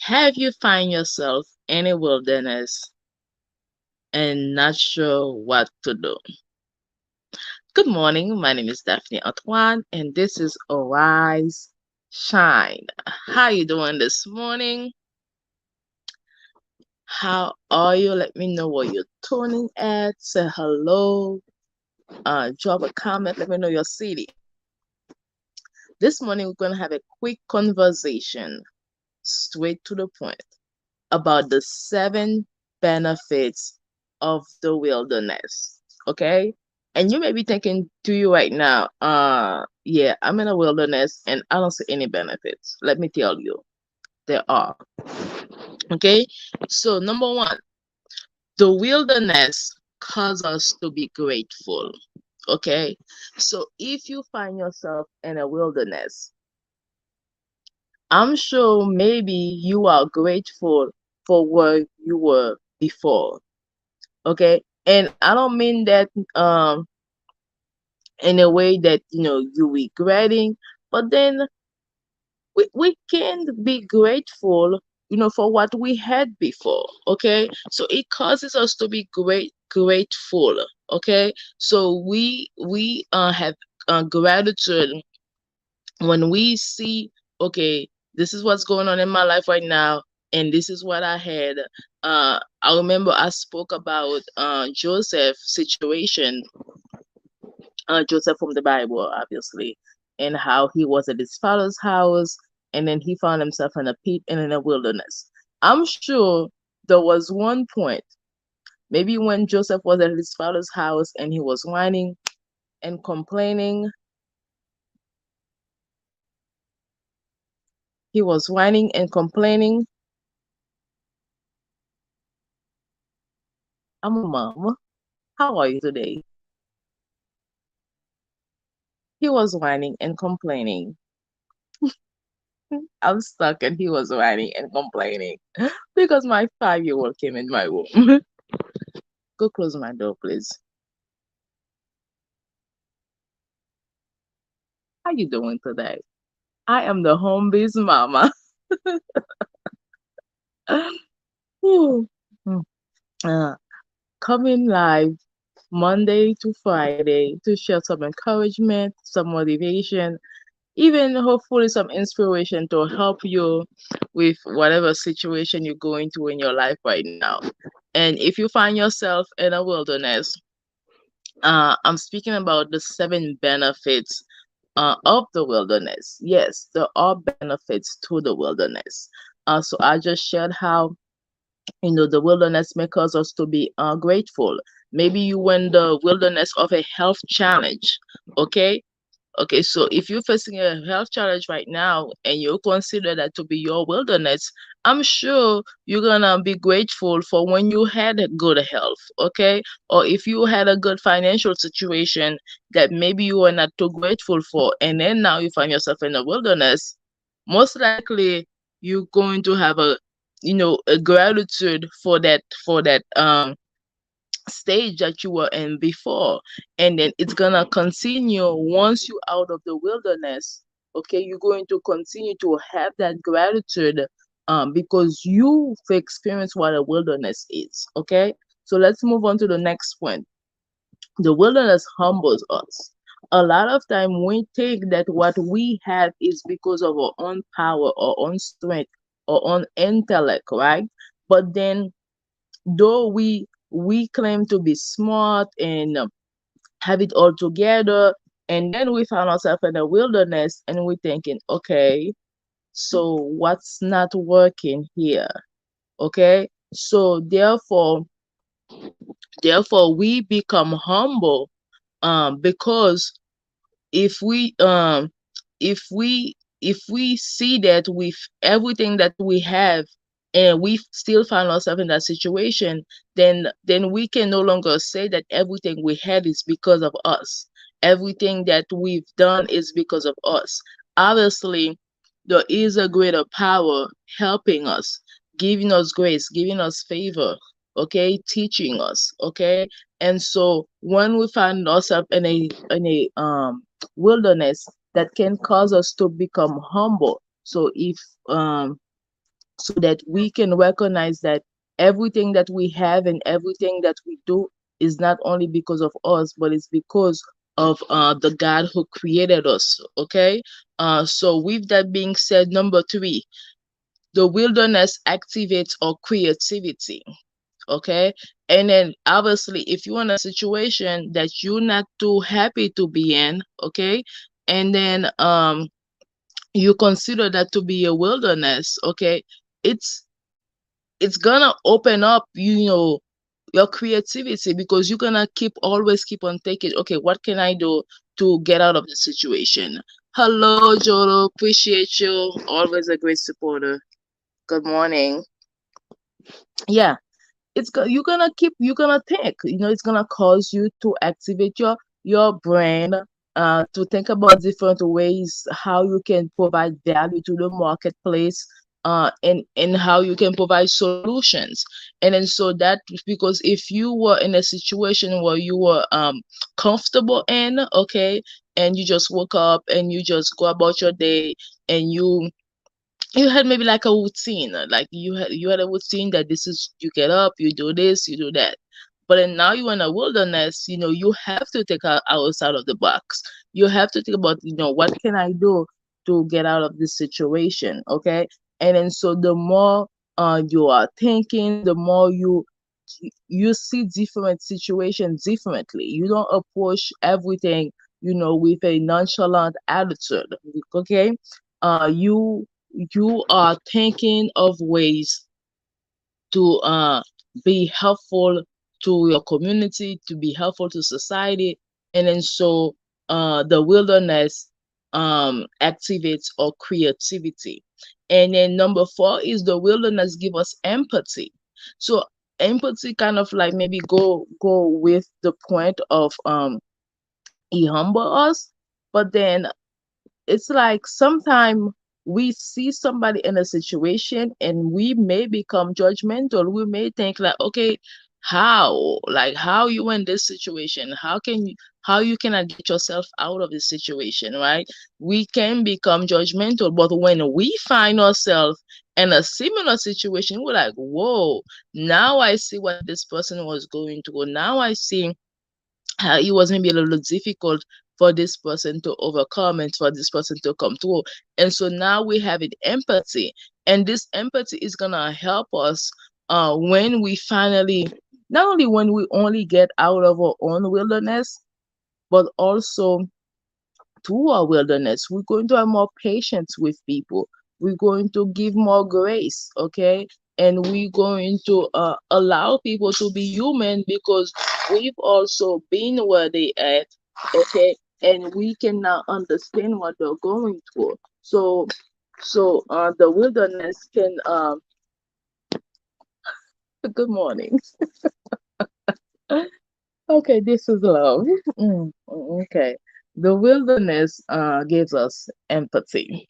Have you find yourself in a wilderness and not sure what to do? Good morning. My name is Daphnée Antoine, and this is Arise Shine. How you doing this morning? How are you? Let me know where you're tuning at. Say hello. Drop a comment. Let me know your city. This morning we're gonna have a quick conversation, straight to the point, about the 7 benefits of the wilderness. Okay? And you may be thinking to you right now, yeah, I'm in a wilderness and I don't see any benefits. Let me tell you, there are. Okay? So, number one, the wilderness causes us to be grateful. Okay? So, if you find yourself in a wilderness, I'm sure maybe you are grateful for where you were before. Okay? And I don't mean that in a way that you regretting, but then we can be grateful for what we had before. Okay, so it causes us to be grateful. Okay, so we have gratitude when we see, okay, this is what's going on in my life right now, and this is what I had. I remember I spoke about Joseph situation, Joseph from the Bible, obviously, and how he was at his father's house, and then he found himself in a pit and in a wilderness. I'm sure there was one point, maybe when Joseph was at his father's house and he was whining and complaining. He was whining and complaining. I'm a mom. How are you today? He was whining and complaining. I'm stuck and he was whining and complaining because my 5-year-old came in my room. Go close my door, please. How you doing today? I am the home based mama. Whew. uh, Coming live Monday to Friday to share some encouragement, some motivation, even hopefully some inspiration to help you with whatever situation you're going through in your life right now. And if you find yourself in a wilderness, I'm speaking about the 7 benefits of the wilderness. Yes, there are benefits to the wilderness. So I just shared how the wilderness may cause us to be grateful. Maybe you were in the wilderness of a health challenge. Okay, okay, so if you're facing a health challenge right now and you consider that to be your wilderness, I'm sure you're gonna be grateful for when you had a good health, okay? Or if you had a good financial situation that maybe you were not too grateful for, and then now you find yourself in a wilderness, most likely you're going to have a gratitude for that stage that you were in before, and then it's gonna continue once you out of the wilderness. Okay, you're going to continue to have that gratitude, because you've experienced what a wilderness is. Okay, so let's move on to the next point. The wilderness humbles us. A lot of time we think that what we have is because of our own power, our own strength, our own intellect, right? But then, though we claim to be smart and have it all together, and then we found ourselves in the wilderness and we're thinking, okay, so what's not working here? Okay, so therefore we become humble, because if we um if we see that with everything that we have and we still find ourselves in that situation, then we can no longer say that everything we had is because of us. Everything that we've done is because of us. Obviously, there is a greater power helping us, giving us grace, giving us favor, okay, teaching us, okay. And so when we find ourselves in a wilderness, that can cause us to become humble. So if so that we can recognize that everything that we have and everything that we do is not only because of us, but it's because of the God who created us. Okay. So with that being said, number three, the wilderness activates our creativity. Okay. And then obviously, if you're in a situation that you're not too happy to be in, okay, and then you consider that to be a wilderness, okay, it's it's gonna open up, your creativity, because you're gonna always keep on thinking, okay, what can I do to get out of the situation? Hello, Jolo, appreciate you, always a great supporter. Good morning. Yeah, you're gonna think, it's gonna cause you to activate your brain, to think about different ways how you can provide value to the marketplace, and how you can provide solutions. And then so that, because if you were in a situation where you were comfortable in, okay, and you just woke up and you just go about your day, and you had maybe like a routine, like you had a routine that this is, you get up, you do this, you do that. But then now you're in a wilderness, you have to think outside of the box. You have to think about, what can I do to get out of this situation, okay? And then so the more you are thinking, the more you see different situations differently. You don't approach everything, with a nonchalant attitude, okay? You are thinking of ways to be helpful to your community, to be helpful to society. And then so the wilderness activates our creativity. And then number four is the wilderness give us empathy. So empathy kind of like maybe go with the point of he humble us, but then it's like sometimes we see somebody in a situation and we may become judgmental. We may think like, okay, how you in this situation? How you cannot get yourself out of this situation, right? We can become judgmental, but when we find ourselves in a similar situation, we're like, whoa, now I see what this person was going through. Now I see it was maybe a little difficult for this person to overcome and for this person to come through. And so now we have it empathy. And this empathy is gonna help us when we finally, not only when we only get out of our own wilderness, but also through our wilderness. We're going to have more patience with people. We're going to give more grace, okay? And we're going to allow people to be human, because we've also been where they at, okay? And we can now understand what they're going through. So the wilderness can good morning. Okay, this is love. Okay. The wilderness gives us empathy.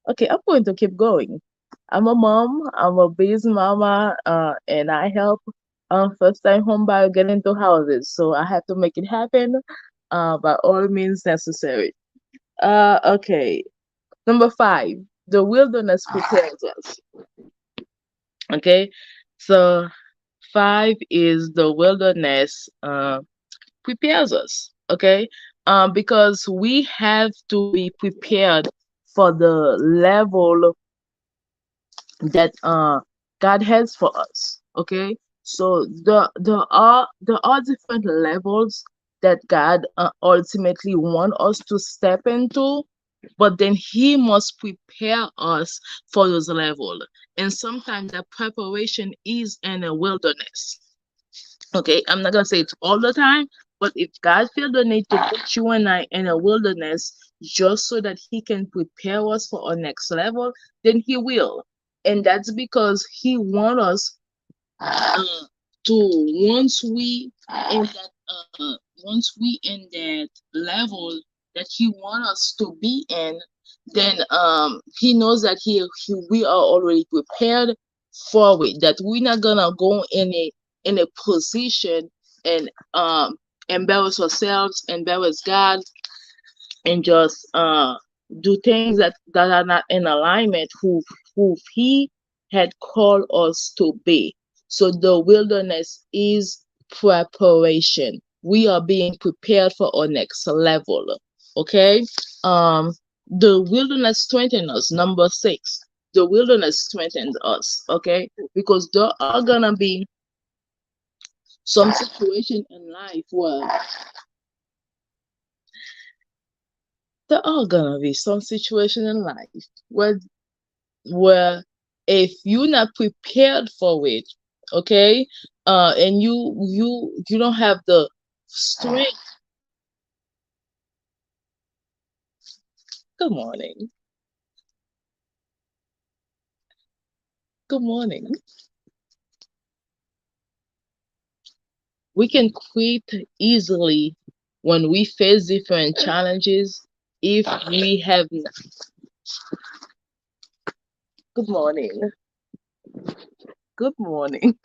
Okay, I'm going to keep going. I'm a mom, I'm a busy mama, and I help first time home buyer get into houses. So I have to make it happen by all means necessary. Okay. Number five, the wilderness prepares us. Okay. So five is the wilderness prepares us, okay? Because we have to be prepared for the level that God has for us, okay? So there are different levels that God ultimately want us to step into, but then He must prepare us for those levels. And sometimes that preparation is in a wilderness. Okay, I'm not gonna say it's all the time, but if God feel the need to put you and I in a wilderness just so that He can prepare us for our next level, then He will. And that's because He want us to once we in that level that He want us to be in, then He knows that we are already prepared for it. That we're not gonna go in a position and embarrass ourselves, embarrass God, and just do things that are not in alignment who He had called us to be. So the wilderness is preparation. We are being prepared for our next level. Okay. The wilderness strengthens us. Number six, the wilderness strengthens us. Okay, because there are gonna be some situation in life where there are gonna be some situation in life where if you're not prepared for it, okay, and you don't have the strength. Good morning. Good morning. We can quit easily when we face different challenges if we have. Good morning. Good morning.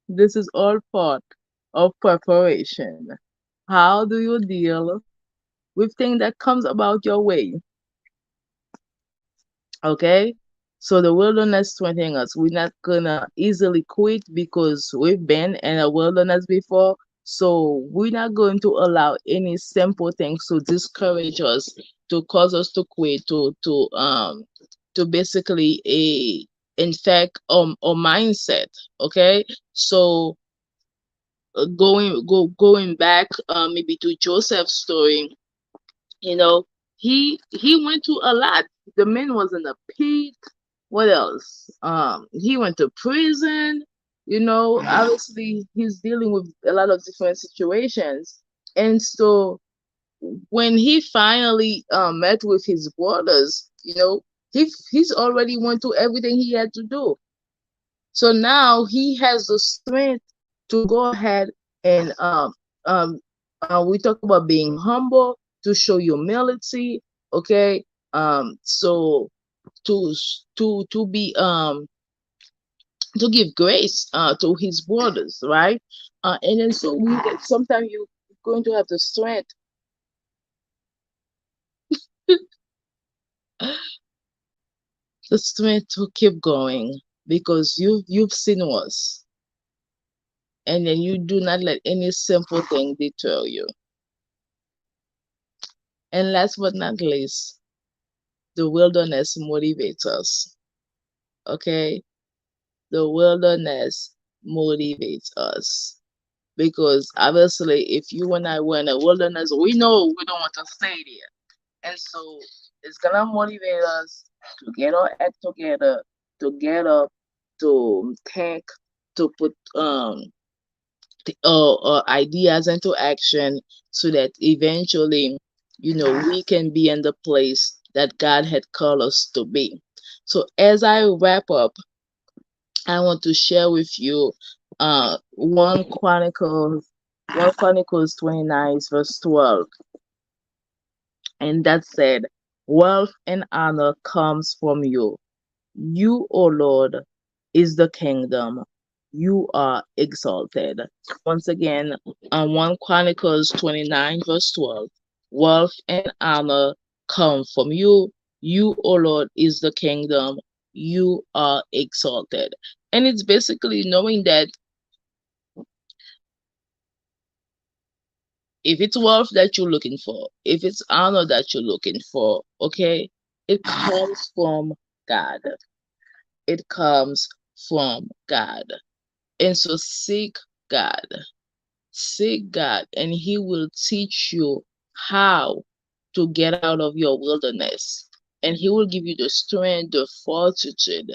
This is all part of preparation. How do you deal with things that comes about your way? Okay? So the wilderness strengthening us. We're not gonna easily quit because we've been in a wilderness before. So we're not going to allow any simple things to discourage us, to cause us to quit, to basically infect our mindset. Okay? So going back maybe to Joseph's story, you know, he went through a lot. The man was in a pit. What else? He went to prison. Obviously he's dealing with a lot of different situations. And so when he finally met with his brothers, he's already went through everything he had to do. So now he has the strength to go ahead and um we talk about being humble, to show humility, okay? So to to be to give grace to his brothers, right? And then so we sometimes you're going to have the strength the strength to keep going because you've seen worse, and then you do not let any simple thing deter you. And last but not least, the wilderness motivates us. Okay? The wilderness motivates us. Because obviously, if you and I were in a wilderness, we know we don't want to stay there. And so it's going to motivate us to get our act together, to get up, to think, to put ideas into action so that eventually, we can be in the place that God had called us to be. So as I wrap up, I want to share with you 1 Chronicles 29 verse 12. And that said, wealth and honor comes from you. You, O Lord, is the kingdom. You are exalted. Once again, on 1 Chronicles 29, verse 12. Wealth and honor come from you. You, O Lord, is the kingdom. You are exalted. And it's basically knowing that if it's wealth that you're looking for, if it's honor that you're looking for, okay, it comes from God. It comes from God. And so God, seek God, and He will teach you how to get out of your wilderness. And He will give you the strength, the fortitude,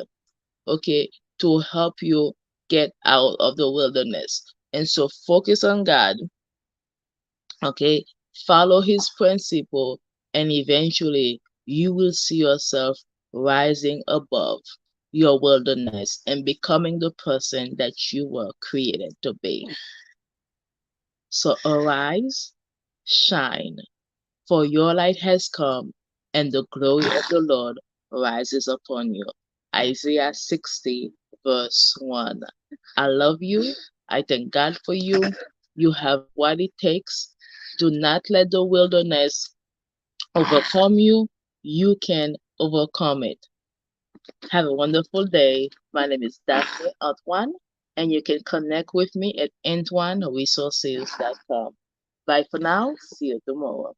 okay, to help you get out of the wilderness. And so focus on God, okay, follow His principle, and eventually you will see yourself rising above your wilderness and becoming the person that you were created to be. So arise, shine, for your light has come, and the glory of the Lord rises upon you. Isaiah 60, verse 1. I love you. I thank God for you. You have what it takes. Do not let the wilderness overcome you. You can overcome it. Have a wonderful day. My name is Daphnée Antoine, and you can connect with me at AntoineResources.com. Bye for now. See you tomorrow.